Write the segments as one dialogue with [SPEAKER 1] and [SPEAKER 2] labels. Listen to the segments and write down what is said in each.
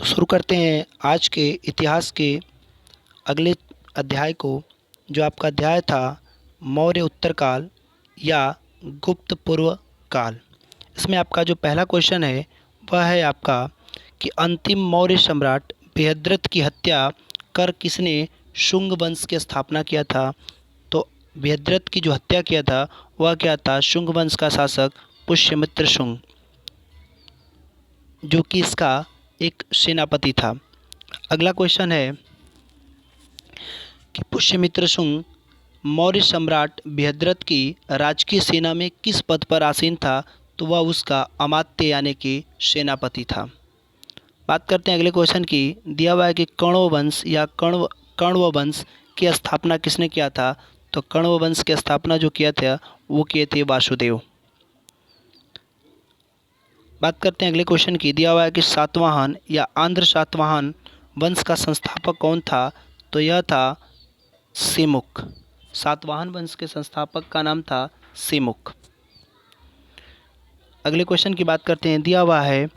[SPEAKER 1] तो शुरू करते हैं आज के इतिहास के अगले अध्याय को, जो आपका अध्याय था मौर्य उत्तर काल या गुप्त पूर्व काल। इसमें आपका जो पहला क्वेश्चन है वह है आपका कि अंतिम मौर्य सम्राट बृहद्रथ की हत्या कर किसने शुंग वंश की स्थापना किया था। तो बृहद्रथ की जो हत्या किया था वह क्या था, शुंग वंश का शासक पुष्यमित्र शुंग, जो कि इसका एक सेनापति था। अगला क्वेश्चन है कि पुष्यमित्र शुंग मौर्य सम्राट बृहद्रथ की राजकीय सेना में किस पद पर आसीन था। तो वह उसका अमात्य यानी कि सेनापति था। बात करते हैं अगले क्वेश्चन की। दिया हुआ है कि कण्व वंश या कण्व वंश की स्थापना किसने किया था। तो कण्व वंश की स्थापना जो किया था वो किए थे वासुदेव। बात करते हैं अगले क्वेश्चन की। दिया हुआ है कि सातवाहन या आंध्र सातवाहन वंश का संस्थापक कौन था। तो यह था सिमुक। सातवाहन वंश के संस्थापक का नाम था सिमुक। अगले क्वेश्चन की बात करते हैं। दिया हुआ है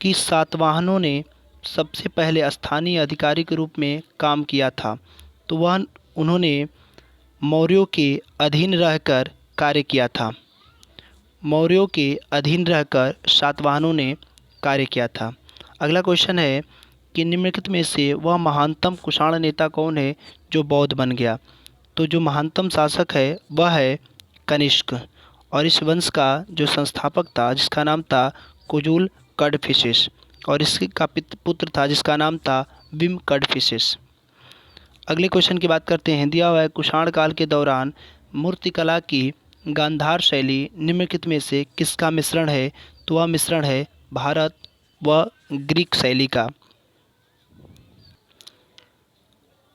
[SPEAKER 1] कि सातवाहनों ने सबसे पहले स्थानीय अधिकारी के रूप में काम किया था। तो वह उन्होंने मौर्यों के अधीन रहकर कार्य किया था। मौर्यों के अधीन रहकर सातवाहनों ने कार्य किया था। अगला क्वेश्चन है कि निम्नलिखित में से वह महानतम कुषाण नेता कौन है जो बौद्ध बन गया। तो जो महानतम शासक है वह है कनिष्क, और इस वंश का जो संस्थापक था जिसका नाम था कुजुल कड़फिसेस, और इसका पुत्र था जिसका नाम था बिम कड़फिसेस। अगले क्वेश्चन की बात करते हैं। दिया हुआ है कुषाण काल के दौरान मूर्तिकला की गांधार शैली निम्नलिखित में से किसका मिश्रण है। तो वह मिश्रण है भारत व ग्रीक शैली का।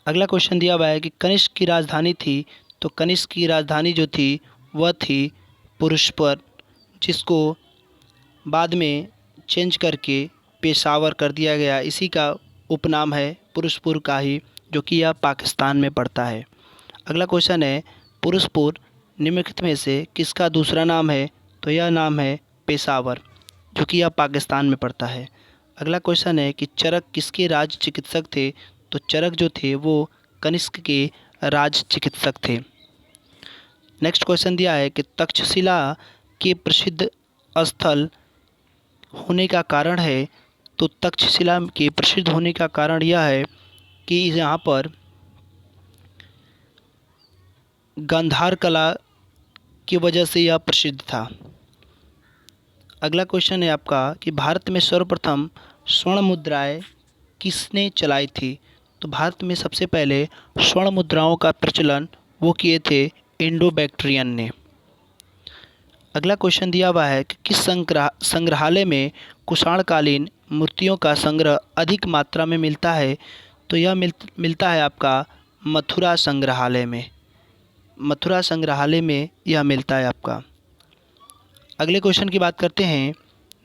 [SPEAKER 1] अगला क्वेश्चन दिया हुआ है कि कनिष्क की राजधानी थी। तो कनिष्क की राजधानी जो थी वह थी पुरुषपुर, जिसको बाद में चेंज करके पेशावर कर दिया गया। इसी का उपनाम है पुरुषपुर का ही, जो कि यह पाकिस्तान में पड़ता है। अगला क्वेश्चन है पुरुषपुर निम्नलिखित में से किसका दूसरा नाम है। तो यह नाम है पेशावर, जो कि यह पाकिस्तान में पड़ता है। अगला क्वेश्चन है कि चरक किसके राज चिकित्सक थे। तो चरक जो थे वो कनिष्क के राज चिकित्सक थे। नेक्स्ट क्वेश्चन दिया है कि तक्षशिला के प्रसिद्ध स्थल होने का कारण है। तो तक्षशिला के प्रसिद्ध होने का कारण यह है कि यहाँ पर गांधार कला की वजह से यह प्रसिद्ध था। अगला क्वेश्चन है आपका कि भारत में सर्वप्रथम स्वर्ण मुद्राएं किसने चलाई थी। तो भारत में सबसे पहले स्वर्ण मुद्राओं का प्रचलन वो किए थे इंडो बैक्ट्रियन ने। अगला क्वेश्चन दिया हुआ है कि किस संग्रहालय में कुषाणकालीन मूर्तियों का संग्रह अधिक मात्रा में मिलता है। तो यह मिलता है आपका मथुरा संग्रहालय में। मथुरा संग्रहालय में यह मिलता है आपका। अगले क्वेश्चन की बात करते हैं।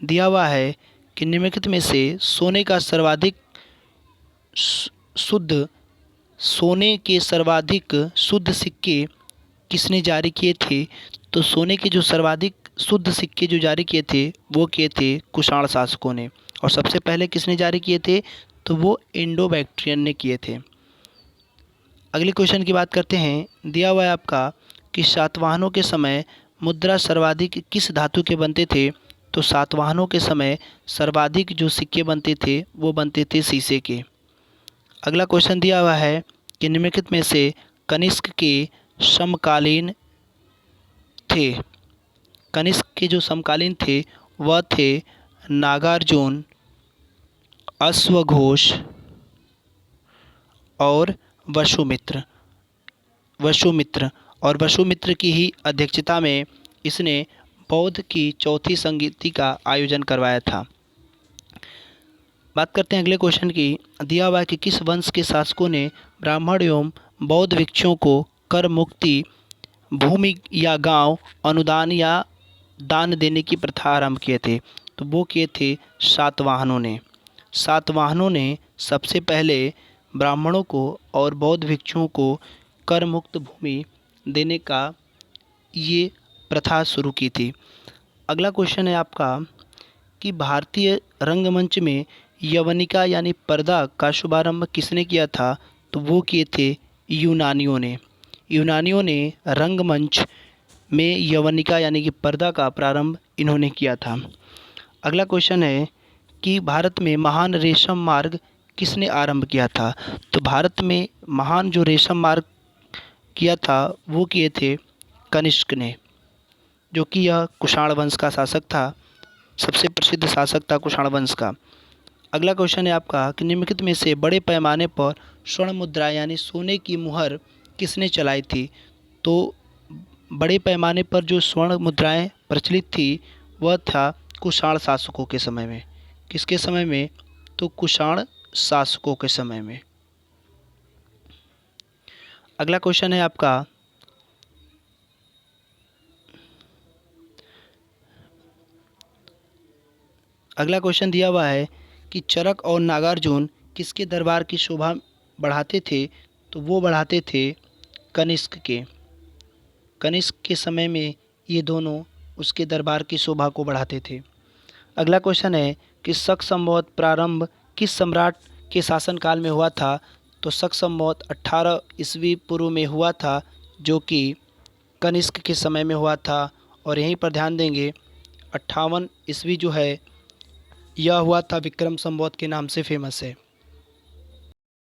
[SPEAKER 1] दिया हुआ है कि निम्नलिखित में से सोने का सर्वाधिक शुद्ध सोने के सर्वाधिक शुद्ध सिक्के किसने जारी किए थे। तो सोने के जो सर्वाधिक शुद्ध सिक्के जो जारी किए थे वो किए थे कुषाण शासकों ने, और सबसे पहले किसने जारी किए थे। तो वो इंडो बैक्ट्रियन ने किए थे। अगले क्वेश्चन की बात करते हैं। दिया हुआ है आपका कि सातवाहनों के समय मुद्रा सर्वाधिक किस धातु के बनते थे। तो सातवाहनों के समय सर्वाधिक जो सिक्के बनते थे वो बनते थे शीशे के। अगला क्वेश्चन दिया हुआ है कि निम्नलिखित में से कनिष्क के समकालीन थे। कनिष्क के जो समकालीन थे वह थे नागार्जुन, अश्वघोष और वसुमित्र की ही अध्यक्षता में इसने बौद्ध की चौथी संगीति का आयोजन करवाया था। बात करते हैं अगले क्वेश्चन की। दिया हुआ है कि किस वंश के शासकों ने ब्राह्मण एवं बौद्ध भिक्षुओं को कर मुक्ति, भूमि या गांव, अनुदान या दान देने की प्रथा आरंभ किए थे। तो वो किए थे सातवाहनों ने। सातवाहनों ने सबसे पहले ब्राह्मणों को और बौद्ध भिक्षुओं को कर मुक्त भूमि देने का ये प्रथा शुरू की थी। अगला क्वेश्चन है आपका कि भारतीय रंगमंच में यवनिका यानी पर्दा का शुभारंभ किसने किया था? तो वो किए थे यूनानियों ने। यूनानियों ने रंगमंच में यवनिका यानी कि पर्दा का प्रारंभ इन्होंने किया था। अगला क्वेश्चन है कि भारत में महान रेशम मार्ग किसने आरंभ किया था? तो भारत में महान जो रेशम मार्ग किया था वो किए थे कनिष्क ने, जो कि यह कुषाण वंश का शासक था, सबसे प्रसिद्ध शासक था कुषाण वंश का। अगला क्वेश्चन है आपका कि निम्नलिखित में से बड़े पैमाने पर स्वर्ण मुद्रा यानी सोने की मुहर किसने चलाई थी? तो बड़े पैमाने पर जो स्वर्ण मुद्राएं प्रचलित थी वह था कुषाण शासकों के समय में। किसके समय में? तो कुषाण शासकों के समय में। अगला क्वेश्चन है आपका अगला क्वेश्चन दिया हुआ है कि चरक और नागार्जुन किसके दरबार की शोभा बढ़ाते थे? तो वो बढ़ाते थे कनिष्क के। कनिष्क के समय में ये दोनों उसके दरबार की शोभा को बढ़ाते थे। अगला क्वेश्चन है कि शक संवत प्रारंभ किस सम्राट के शासनकाल में हुआ था? तो शक संवत 18 ईस्वी पूर्व में हुआ था, जो कि कनिष्क के समय में हुआ था। और यहीं पर ध्यान देंगे 58 ईस्वी जो है यह हुआ था विक्रम संवत के नाम से फेमस है।